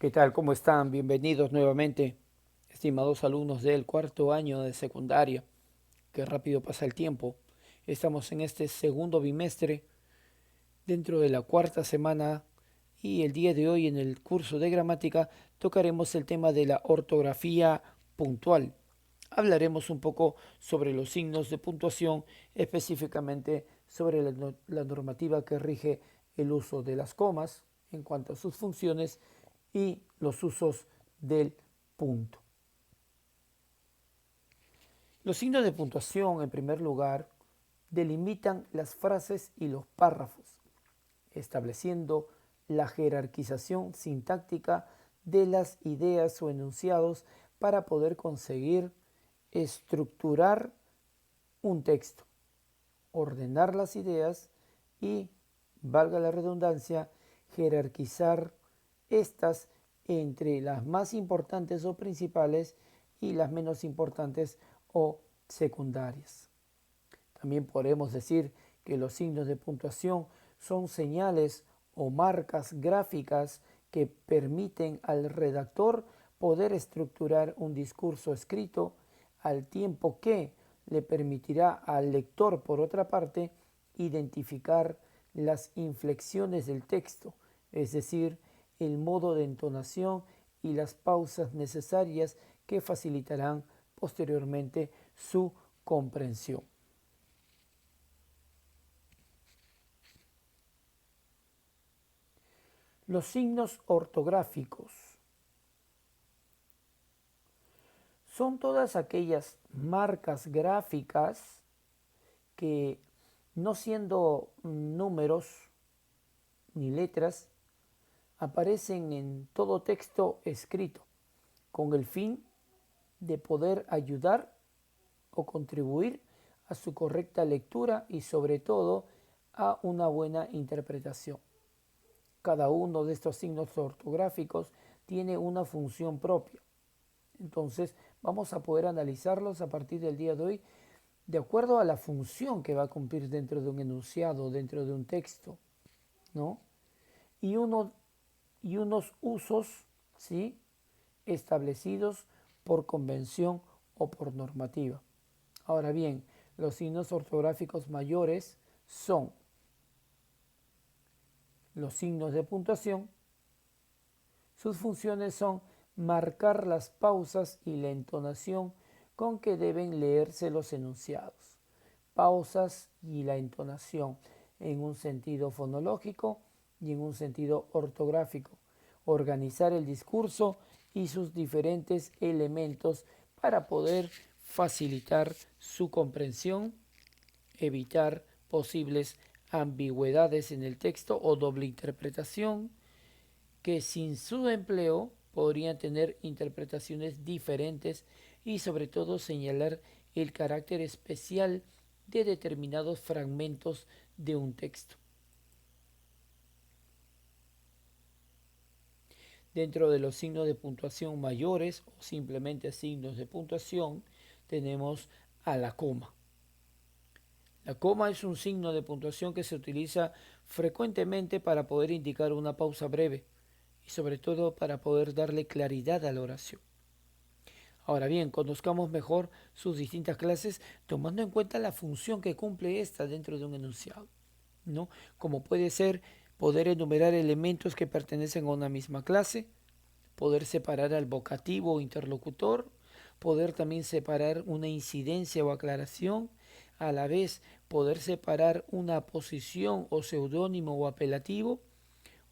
¿Qué tal? ¿Cómo están? Bienvenidos nuevamente, estimados alumnos del cuarto año de secundaria. Qué rápido pasa el tiempo. Estamos en este segundo bimestre, dentro de la cuarta semana, y el día de hoy en el curso de gramática tocaremos el tema de la ortografía puntual. Hablaremos un poco sobre los signos de puntuación, específicamente sobre la normativa que rige el uso de las comas en cuanto a sus funciones y los usos del punto. Los signos de puntuación, en primer lugar, delimitan las frases y los párrafos, estableciendo la jerarquización sintáctica de las ideas o enunciados para poder conseguir estructurar un texto, ordenar las ideas y, valga la redundancia, jerarquizar estas entre las más importantes o principales y las menos importantes o secundarias. También podemos decir que los signos de puntuación son señales o marcas gráficas que permiten al redactor poder estructurar un discurso escrito al tiempo que le permitirá al lector, por otra parte, identificar las inflexiones del texto, es decir, el modo de entonación y las pausas necesarias que facilitarán posteriormente su comprensión. Los signos ortográficos son todas aquellas marcas gráficas que, no siendo números ni letras, aparecen en todo texto escrito con el fin de poder ayudar o contribuir a su correcta lectura y sobre todo a una buena interpretación. Cada uno de estos signos ortográficos tiene una función propia. Entonces vamos a poder analizarlos a partir del día de hoy de acuerdo a la función que va a cumplir dentro de un enunciado, dentro de un texto, ¿no? Y, uno, y unos usos, ¿sí?, establecidos por convención o por normativa. Ahora bien, los signos ortográficos mayores son los signos de puntuación. Sus funciones son marcar las pausas y la entonación con que deben leerse los enunciados. Pausas y la entonación en un sentido fonológico y en un sentido ortográfico. Organizar el discurso y sus diferentes elementos para poder facilitar su comprensión, evitar posibles ambigüedades en el texto o doble interpretación, que sin su empleo podrían tener interpretaciones diferentes y sobre todo señalar el carácter especial de determinados fragmentos de un texto. Dentro de los signos de puntuación mayores o simplemente signos de puntuación tenemos a la coma. La coma es un signo de puntuación que se utiliza frecuentemente para poder indicar una pausa breve y sobre todo para poder darle claridad a la oración. Ahora bien, conozcamos mejor sus distintas clases tomando en cuenta la función que cumple ésta dentro de un enunciado, ¿no? Como puede ser poder enumerar elementos que pertenecen a una misma clase, poder separar al vocativo o interlocutor, poder también separar una incidencia o aclaración, a la vez poder separar una posición o seudónimo o apelativo,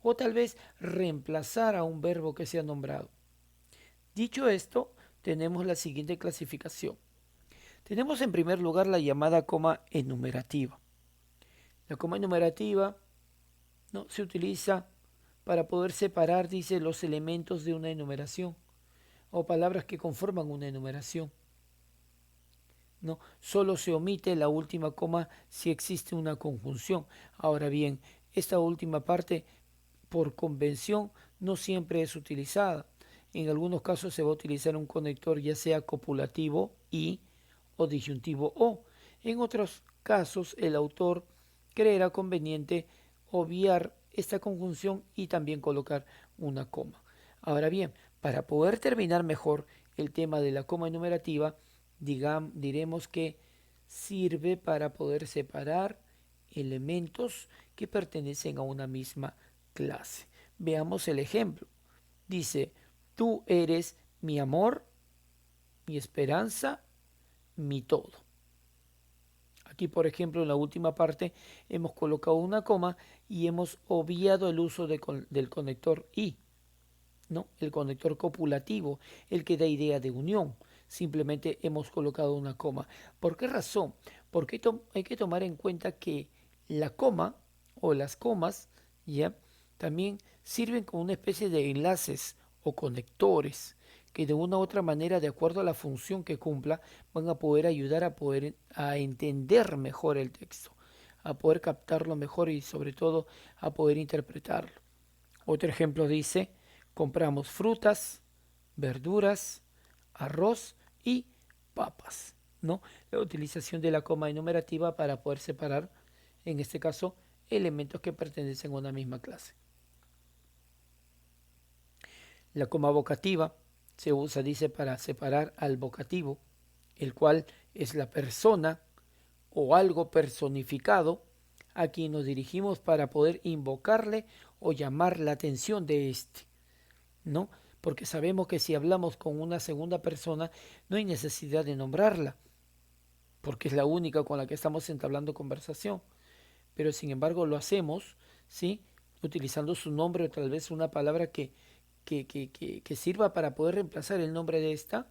o tal vez reemplazar a un verbo que se ha nombrado. Dicho esto, tenemos la siguiente clasificación. Tenemos en primer lugar la llamada coma enumerativa. La coma enumerativa, ¿no?, se utiliza para poder separar, dice, los elementos de una enumeración o palabras que conforman una enumeración. ¿No? Solo se omite la última coma si existe una conjunción. Ahora bien, esta última parte, por convención, no siempre es utilizada. En algunos casos se va a utilizar un conector ya sea copulativo y o disyuntivo o. En otros casos el autor creerá conveniente obviar esta conjunción y también colocar una coma. Ahora bien, para poder terminar mejor el tema de la coma enumerativa, diremos que sirve para poder separar elementos que pertenecen a una misma clase. Veamos el ejemplo. Dice, tú eres mi amor, mi esperanza, mi todo. Aquí, por ejemplo, en la última parte hemos colocado una coma y hemos obviado el uso del conector y, ¿no? El conector copulativo, el que da idea de unión. Simplemente hemos colocado una coma. ¿Por qué razón? Porque hay que tomar en cuenta que la coma o las comas ya también sirven como una especie de enlaces o conectores que de una u otra manera, de acuerdo a la función que cumpla, van a poder ayudar a entender mejor el texto, a poder captarlo mejor y sobre todo a poder interpretarlo. Otro ejemplo dice, compramos frutas, verduras, arroz y papas, ¿no? La utilización de la coma enumerativa para poder separar, en este caso, elementos que pertenecen a una misma clase. La coma vocativa se usa, dice, para separar al vocativo, el cual es la persona o algo personificado a quien nos dirigimos para poder invocarle o llamar la atención de éste, ¿no? Porque sabemos que si hablamos con una segunda persona no hay necesidad de nombrarla, porque es la única con la que estamos entablando conversación. Pero sin embargo lo hacemos, ¿sí? Utilizando su nombre o tal vez una palabra que sirva para poder reemplazar el nombre de esta,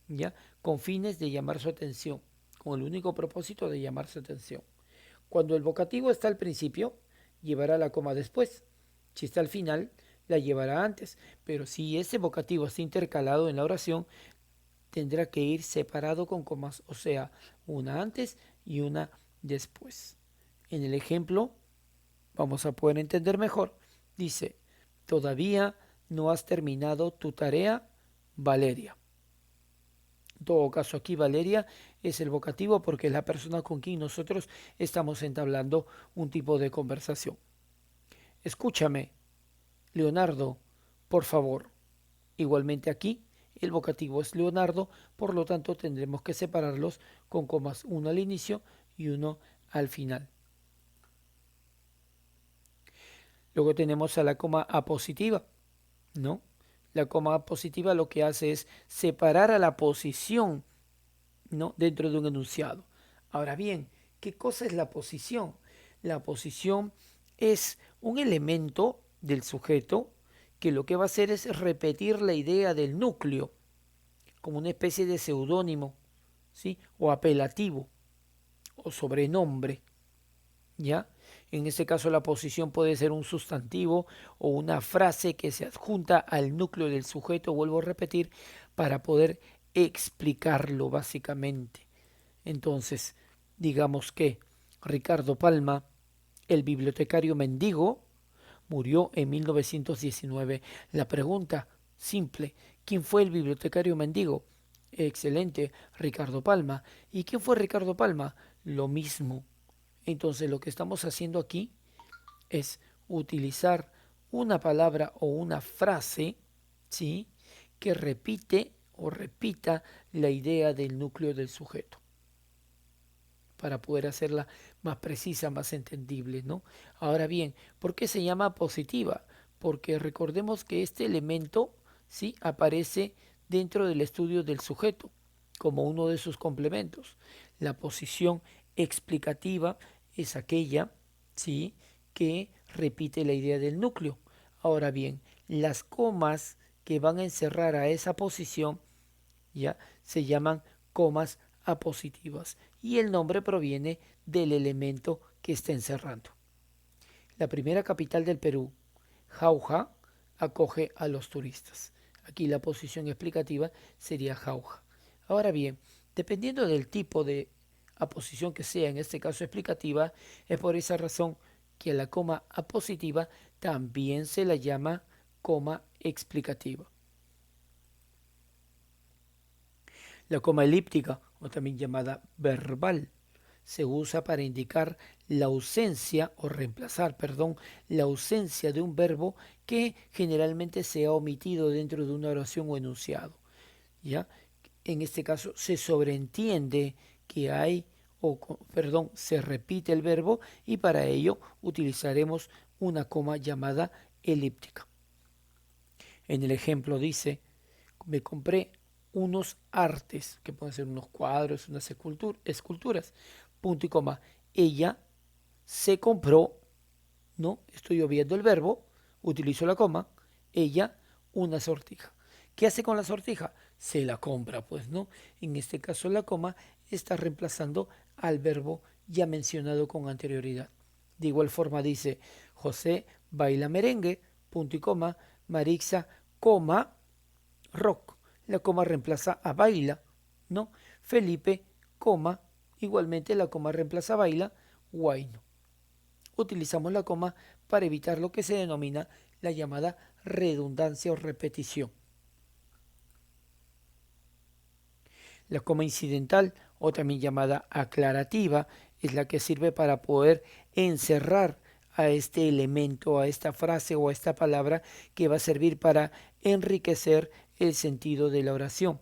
¿ya? Con fines de llamar su atención, con el único propósito de llamar su atención. Cuando el vocativo está al principio, llevará la coma después. Si está al final, la llevará antes. Pero si ese vocativo está intercalado en la oración, tendrá que ir separado con comas, o sea, una antes y una después. En el ejemplo, vamos a poder entender mejor. Dice, todavía no has terminado tu tarea, Valeria. En todo caso, aquí Valeria es el vocativo porque es la persona con quien nosotros estamos entablando un tipo de conversación. Escúchame, Leonardo, por favor. Igualmente aquí, el vocativo es Leonardo, por lo tanto tendremos que separarlos con comas, uno al inicio y uno al final. Luego tenemos a la coma apositiva, ¿no? La coma positiva lo que hace es separar a la posición, ¿no? Dentro de un enunciado. Ahora bien, ¿qué cosa es la posición? La posición es un elemento del sujeto que lo que va a hacer es repetir la idea del núcleo, como una especie de seudónimo, ¿sí? O apelativo, o sobrenombre, ¿ya? En este caso la posición puede ser un sustantivo o una frase que se adjunta al núcleo del sujeto, vuelvo a repetir, para poder explicarlo básicamente. Entonces, digamos que Ricardo Palma, el bibliotecario mendigo, murió en 1919. La pregunta simple, ¿quién fue el bibliotecario mendigo? Excelente, Ricardo Palma. ¿Y quién fue Ricardo Palma? Lo mismo. Entonces lo que estamos haciendo aquí es utilizar una palabra o una frase, ¿sí? Que repite o repita la idea del núcleo del sujeto para poder hacerla más precisa, más entendible, ¿no? Ahora bien, ¿por qué se llama positiva? Porque recordemos que este elemento, ¿sí? Aparece dentro del estudio del sujeto como uno de sus complementos. La posición explicativa es aquella, ¿sí? Que repite la idea del núcleo. Ahora bien, las comas que van a encerrar a esa posición ya se llaman comas apositivas y el nombre proviene del elemento que está encerrando. La primera capital del Perú, Jauja, acoge a los turistas. Aquí la posición explicativa sería Jauja. Ahora bien, dependiendo del tipo de aposición que sea, en este caso explicativa, es por esa razón que a la coma apositiva también se la llama coma explicativa. La coma elíptica, o también llamada verbal, se usa para indicar la ausencia o reemplazar, perdón, la ausencia de un verbo que generalmente se ha omitido dentro de una oración o enunciado. ¿Ya? En este caso se sobreentiende que hay, perdón, se repite el verbo y para ello utilizaremos una coma llamada elíptica. En el ejemplo dice, me compré unos artes, que pueden ser unos cuadros, unas esculturas, punto y coma. Ella se compró, ¿no? Estoy obviando el verbo, utilizo la coma, ella una sortija. ¿Qué hace con la sortija? Se la compra, pues, ¿no? En este caso la coma está reemplazando al verbo ya mencionado con anterioridad. De igual forma dice, José baila merengue, punto y coma, Marixa, coma, rock. La coma reemplaza a baila, ¿no? Felipe, coma, igualmente la coma reemplaza a baila, guayno. Utilizamos la coma para evitar lo que se denomina la llamada redundancia o repetición. La coma incidental, o también llamada aclarativa, es la que sirve para poder encerrar a este elemento, a esta frase o a esta palabra que va a servir para enriquecer el sentido de la oración,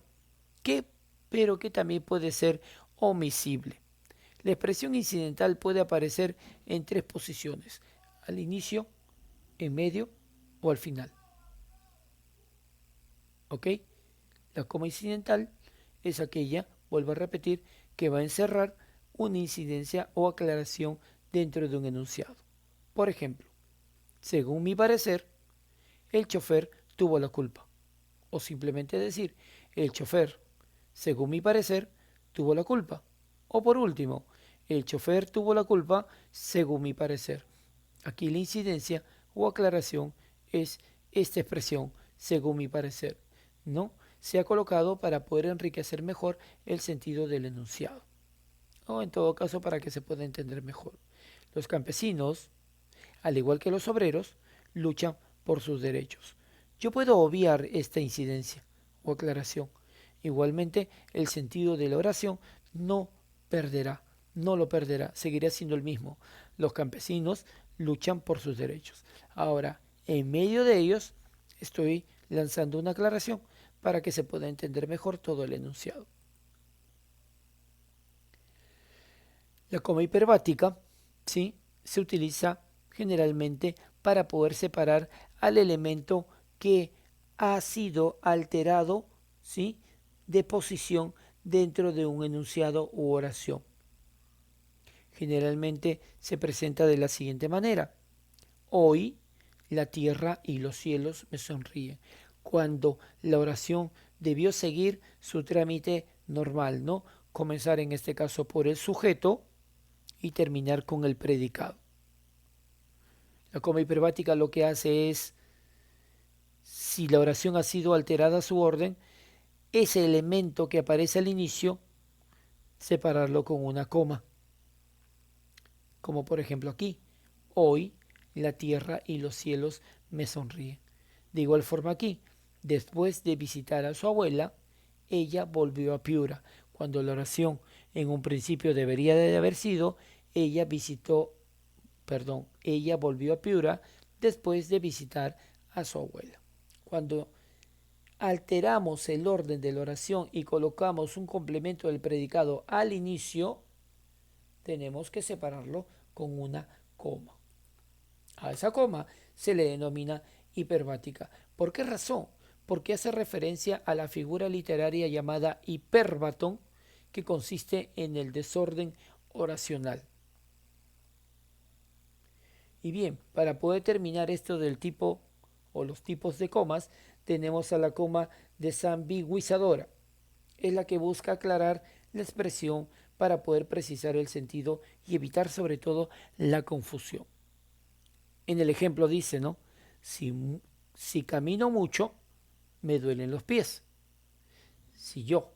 pero que también puede ser omisible. La expresión incidental puede aparecer en tres posiciones: al inicio, en medio o al final. ¿Ok? La coma incidental es aquella, vuelvo a repetir, que va a encerrar una incidencia o aclaración dentro de un enunciado. Por ejemplo, según mi parecer, el chofer tuvo la culpa. O simplemente decir, el chofer, según mi parecer, tuvo la culpa. O por último, el chofer tuvo la culpa según mi parecer. Aquí la incidencia o aclaración es esta expresión, según mi parecer, ¿no? Se ha colocado para poder enriquecer mejor el sentido del enunciado, o en todo caso para que se pueda entender mejor. Los campesinos, al igual que los obreros, luchan por sus derechos. Yo puedo obviar esta incidencia o aclaración. Igualmente, el sentido de la oración no perderá, no lo perderá, seguirá siendo el mismo. Los campesinos luchan por sus derechos. Ahora, en medio de ellos, estoy lanzando una aclaración para que se pueda entender mejor todo el enunciado. La coma hiperbática, ¿sí?, se utiliza generalmente para poder separar al elemento que ha sido alterado, ¿sí?, de posición dentro de un enunciado u oración. Generalmente se presenta de la siguiente manera: hoy la tierra y los cielos me sonríen. Cuando la oración debió seguir su trámite normal, ¿no? Comenzar en este caso por el sujeto y terminar con el predicado. La coma hiperbática lo que hace es, si la oración ha sido alterada su orden, ese elemento que aparece al inicio, separarlo con una coma. Como por ejemplo aquí, hoy la tierra y los cielos me sonríen. De igual forma aquí, después de visitar a su abuela, ella volvió a Piura. Cuando la oración en un principio debería de haber sido, ella volvió a Piura después de visitar a su abuela. Cuando alteramos el orden de la oración y colocamos un complemento del predicado al inicio, tenemos que separarlo con una coma. A esa coma se le denomina hiperbática. ¿Por qué razón? Porque hace referencia a la figura literaria llamada hiperbatón, que consiste en el desorden oracional. Y bien, para poder terminar esto del tipo o los tipos de comas, tenemos a la coma desambiguizadora. Es la que busca aclarar la expresión para poder precisar el sentido y evitar sobre todo la confusión. En el ejemplo dice, ¿no? Si camino mucho, me duelen los pies. Si yo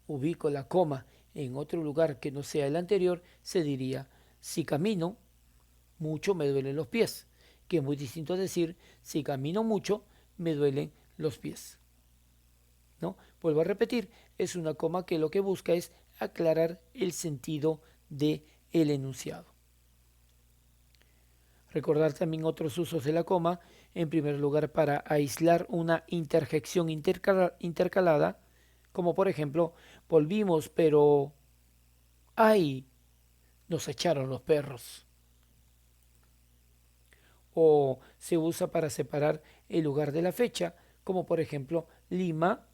ubico la coma en otro lugar que no sea el anterior, se diría, si camino mucho, me duelen los pies, que es muy distinto a decir, si camino mucho, me duelen los pies. ¿No? Vuelvo a repetir, es una coma que lo que busca es aclarar el sentido de el enunciado. Recordar también otros usos de la coma, en primer lugar para aislar una interjección intercalada, como por ejemplo, volvimos, pero ¡ay! Nos echaron los perros. O se usa para separar el lugar de la fecha, como por ejemplo Lima,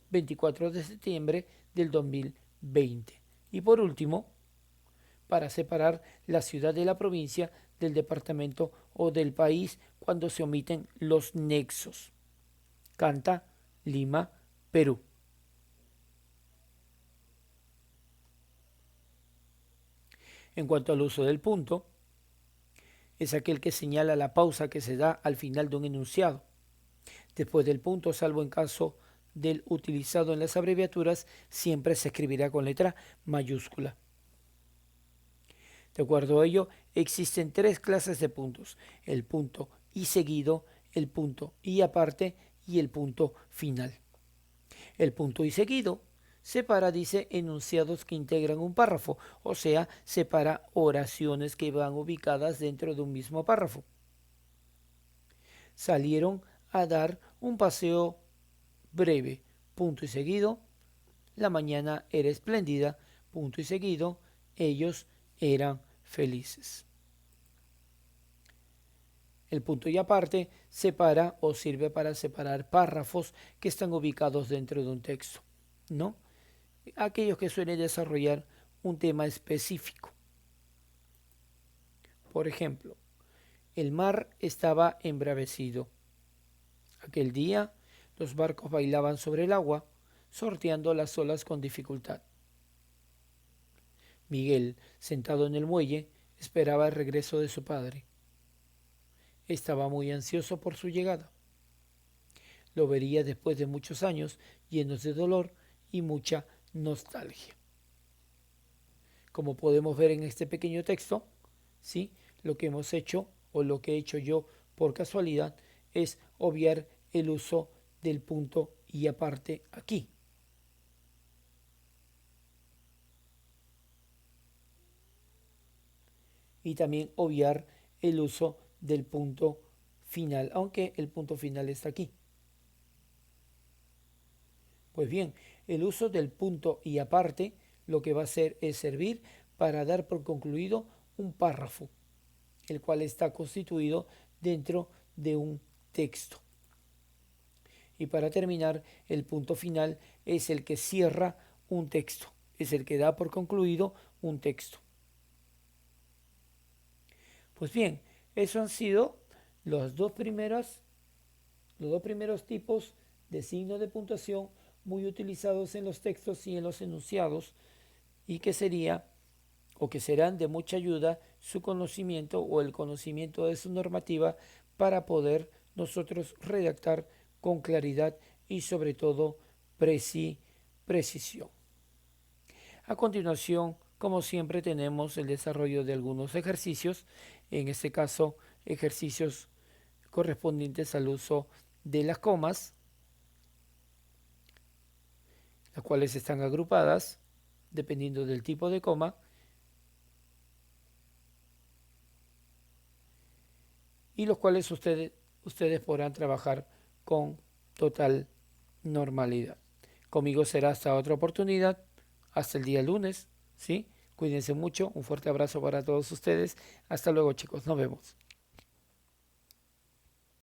24 de septiembre del 2020. Y por último, para separar la ciudad de la provincia, del departamento o del país cuando se omiten los nexos. Canta, Lima, Perú. En cuanto al uso del punto, es aquel que señala la pausa que se da al final de un enunciado. Después del punto, salvo en caso del utilizado en las abreviaturas, siempre se escribirá con letra mayúscula. De acuerdo a ello, existen tres clases de puntos: el punto y seguido, el punto y aparte y el punto final. El punto y seguido separa, dice, enunciados que integran un párrafo, o sea, separa oraciones que van ubicadas dentro de un mismo párrafo. Salieron a dar un paseo breve, punto y seguido. La mañana era espléndida, punto y seguido. Ellos eran felices. El punto y aparte separa o sirve para separar párrafos que están ubicados dentro de un texto, ¿no? Aquellos que suelen desarrollar un tema específico. Por ejemplo, el mar estaba embravecido. Aquel día los barcos bailaban sobre el agua, sorteando las olas con dificultad. Miguel, sentado en el muelle, esperaba el regreso de su padre. Estaba muy ansioso por su llegada. Lo vería después de muchos años, llenos de dolor y mucha nostalgia. Como podemos ver en este pequeño texto, ¿sí? Lo que hemos hecho, o lo que he hecho yo por casualidad, es obviar el uso del punto y aparte aquí. Y también obviar el uso del punto final, aunque el punto final está aquí. Pues bien, el uso del punto y aparte lo que va a hacer es servir para dar por concluido un párrafo, el cual está constituido dentro de un texto. Y para terminar, el punto final es el que cierra un texto, es el que da por concluido un texto. Pues bien, esos han sido los dos primeros tipos de signos de puntuación muy utilizados en los textos y en los enunciados, y que sería o que serán de mucha ayuda su conocimiento o el conocimiento de su normativa para poder nosotros redactar con claridad y sobre todo precisión. A continuación, como siempre, tenemos el desarrollo de algunos ejercicios, en este caso ejercicios correspondientes al uso de las comas, las cuales están agrupadas dependiendo del tipo de coma, y los cuales ustedes podrán trabajar con total normalidad. Conmigo será hasta otra oportunidad, hasta el día lunes, ¿sí? Cuídense mucho, un fuerte abrazo para todos ustedes. Hasta luego, chicos, nos vemos.